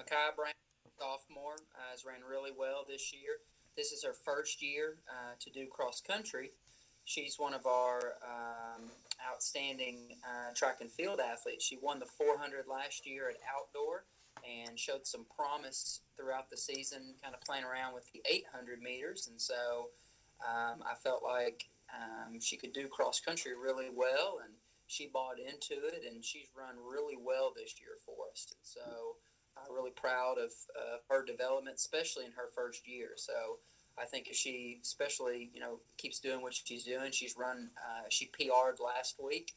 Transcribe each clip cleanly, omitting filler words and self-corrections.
Makai Brown, sophomore, has ran really well this year. This is her first year to do cross country. She's one of our outstanding track and field athletes. She won the 400 last year at outdoor and showed some promise throughout the season, kind of playing around with the 800 meters. And so I felt like she could do cross country really well, and she bought into it, and she's run really well this year for us. And so I'm really proud of her development, especially in her first year. So I think if she, especially, keeps doing what she's doing, she PR'd last week.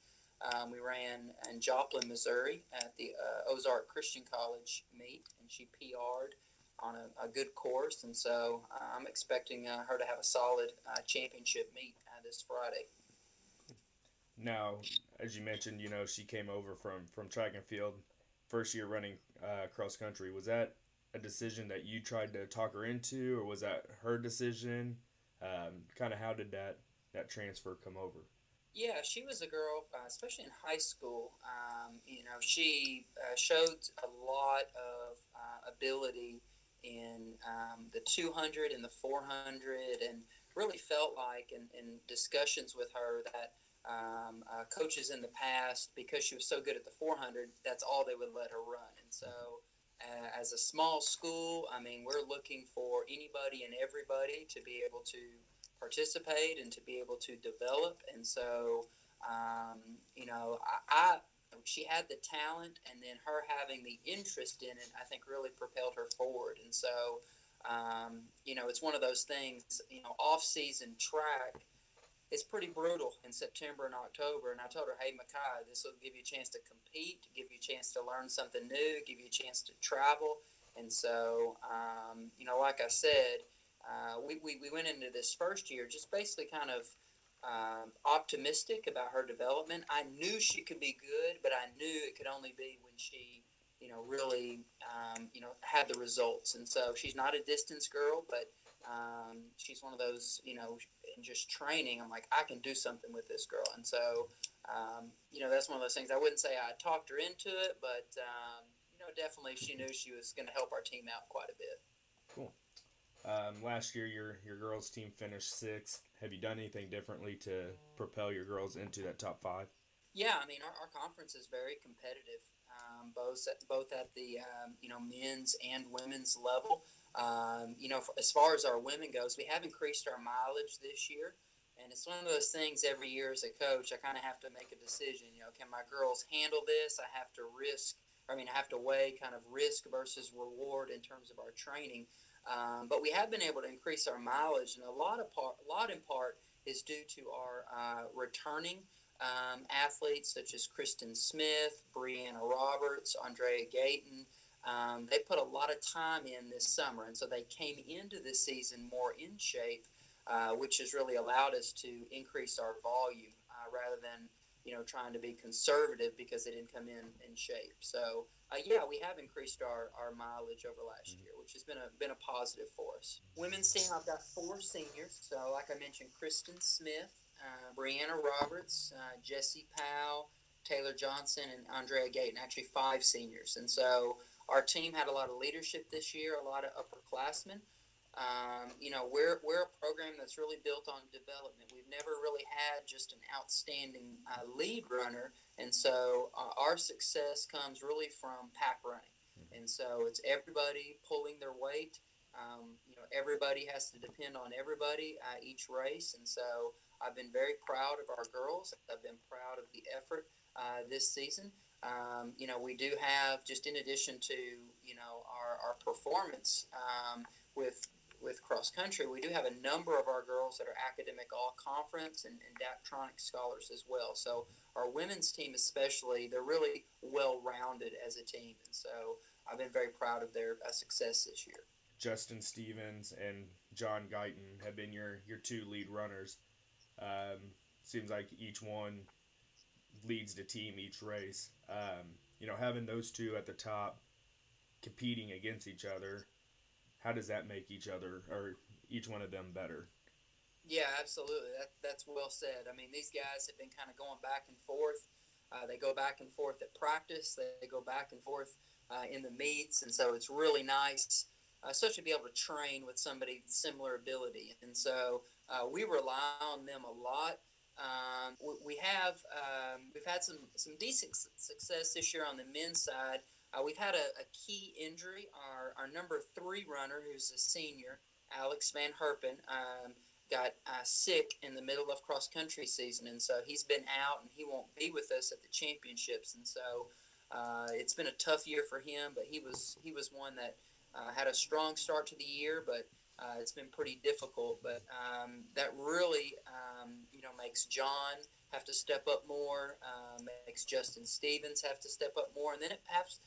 We ran in Joplin, Missouri at the Ozark Christian College meet, and she PR'd on a good course. And so I'm expecting her to have a solid championship meet this Friday. Now, as you mentioned, she came over from track and field, first year running cross country. Was that a decision that you tried to talk her into, or was that her decision? Kind of how did that transfer come over? Yeah, she was a girl, especially in high school. She showed a lot of ability in the 200 and the 400, and really felt like in discussions with her that coaches in the past, because she was so good at the 400, that's all they would let her run. And so, as a small school, I mean, we're looking for anybody and everybody to be able to participate and to be able to develop. And so, I she had the talent, and then her having the interest in it, I think, really propelled her forward. And so, it's one of those things. Off-season track, it's pretty brutal in September and October. And I told her, hey, Makai, this will give you a chance to compete, give you a chance to learn something new, give you a chance to travel. And so, like I said, we went into this first year just basically kind of optimistic about her development. I knew she could be good, but I knew it could only be when she, really, had the results. And so she's not a distance girl, but she's one of those, in just training, I'm like, I can do something with this girl. And so, that's one of those things. I wouldn't say I talked her into it, but, definitely she knew she was going to help our team out quite a bit. Cool. Last year, your girls team finished sixth. Have you done anything differently to propel your girls into that top five? Yeah, I mean, our conference is very competitive, both at the men's and women's level. As far as our women goes, we have increased our mileage this year, and it's one of those things. Every year as a coach, I kind of have to make a decision. Can my girls handle this? I have to risk. I have to weigh kind of risk versus reward in terms of our training. But we have been able to increase our mileage, and a lot in part is due to our returning athletes such as Kristen Smith, Brianna Roberts, Andrea Gayton. They put a lot of time in this summer, and so they came into this season more in shape, which has really allowed us to increase our volume rather than trying to be conservative because they didn't come in shape. So we have increased our mileage over last year, which has been a positive for us. Women's team, I've got 4 seniors. So like I mentioned, Kristen Smith, Brianna Roberts, Jessie Powell, Taylor Johnson, and Andrea Gayton. Actually, 5 seniors. And so our team had a lot of leadership this year, a lot of upperclassmen. We're a program that's really built on development. We've never really had just an outstanding lead runner, and so our success comes really from pack running. And so it's everybody pulling their weight. Everybody has to depend on everybody each race, and so I've been very proud of our girls. I've been proud of the effort this season. We do have, just in addition to our performance with cross country, we do have a number of our girls that are academic all conference and Dactronic scholars as well. So our women's team especially, they're really well rounded as a team, and so I've been very proud of their success this year. Justin Stevens and John Guyton have been your 2 lead runners. Seems like each one leads the team each race. Having those 2 at the top competing against each other, how does that make each one of them better? Yeah, absolutely. That's well said. I mean, these guys have been kind of going back and forth. They go back and forth at practice. They go back and forth in the meets, and so it's really nice, especially to be able to train with somebody with similar ability. And so we rely on them a lot. We've had some decent success this year on the men's side. We've had a key injury. Our number 3 runner, who's a senior, Alex Van Herpen, got sick in the middle of cross country season, and so he's been out and he won't be with us at the championships. And so it's been a tough year for him, but he was one that had a strong start to the year, but it's been pretty difficult. But that really makes John have to step up more, makes Justin Stevens have to step up more, and then it perhaps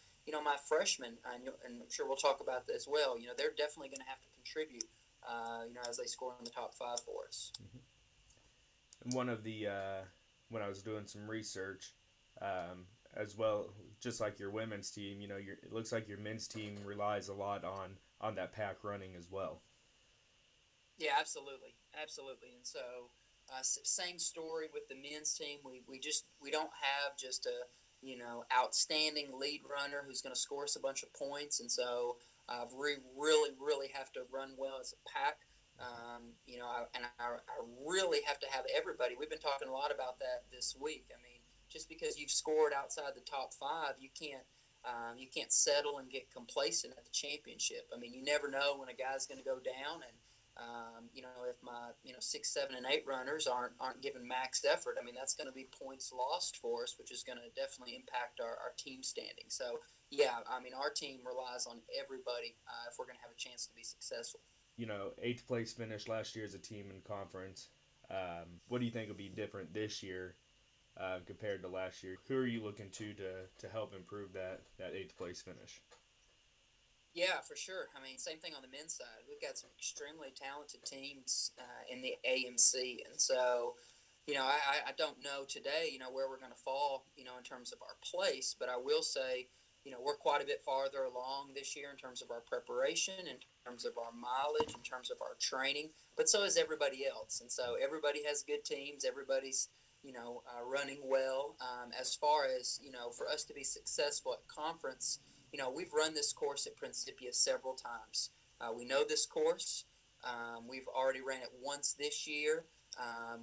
my freshmen, and I'm sure we'll talk about that as well. They're definitely going to have to contribute. As they score in the top 5 for us. And one of the when I was doing some research, as well, just like your women's team, it looks like your men's team relies a lot on that pack running as well. Yeah, absolutely. And so, same story with the men's team. We don't have just a outstanding lead runner who's going to score us a bunch of points, and so we really have to run well as a pack. I really have to have everybody. We've been talking a lot about that this week. I mean, just because you've scored outside the top 5, you can't settle and get complacent at the championship. I mean, you never know when a guy's going to go down, and if my 6, 7, and 8 runners aren't giving max effort, I mean that's going to be points lost for us, which is going to definitely impact our team standing. So yeah, I mean our team relies on everybody if we're going to have a chance to be successful. 8th place finish last year as a team in conference. What do you think will be different this year compared to last year? Who are you looking to help improve that 8th place finish? Yeah, for sure. I mean, same thing on the men's side. We've got some extremely talented teams in the AMC, and so I don't know today where we're going to fall in terms of our place, but I will say we're quite a bit farther along this year in terms of our preparation, in terms of our mileage, in terms of our training, but so is everybody else. And so everybody has good teams. Everybody's running well. As far as for us to be successful at conference, we've run this course at Principia several times. We know this course. We've already ran it once this year.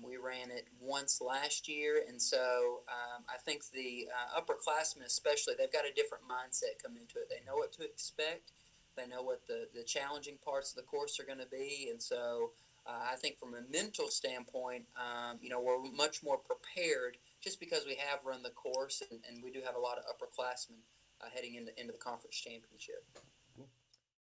We ran it once last year, and so I think the upperclassmen especially, they've got a different mindset coming into it. They know what to expect. They know what the challenging parts of the course are going to be, and so I think from a mental standpoint, we're much more prepared just because we have run the course, and we do have a lot of upperclassmen heading into the conference championship.